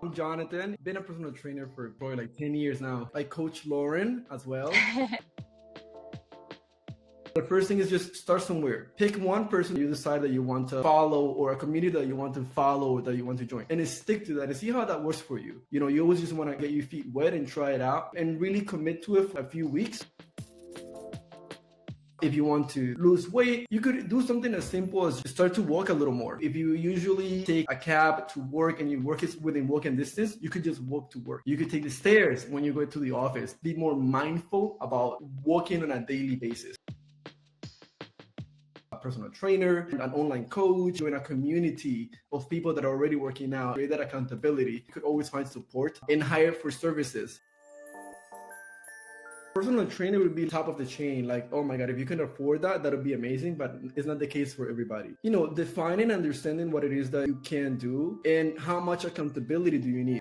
I'm Jonathan. Been a personal trainer for probably like 10 years now. I coach Lauren as well. The first thing is just start somewhere. Pick one person you decide that you want to follow or a community that you want to follow or that you want to join and then stick to that and see how that works for you. You know, you always just want to get your feet wet and try it out and really commit to it for a few weeks. If you want to lose weight, you could do something as simple as start to walk a little more. If you usually take a cab to work and your work is within walking distance, you could just walk to work. You could take the stairs when you go to the office. Be more mindful about walking on a daily basis. A personal trainer, an online coach, join a community of people that are already working out, create that accountability. You could always find support and hire for services. Personal trainer would be top of the chain. Like, oh my God, if you can afford that, that would be amazing, but it's not the case for everybody. You know, defining and understanding what it is that you can do and how much accountability do you need.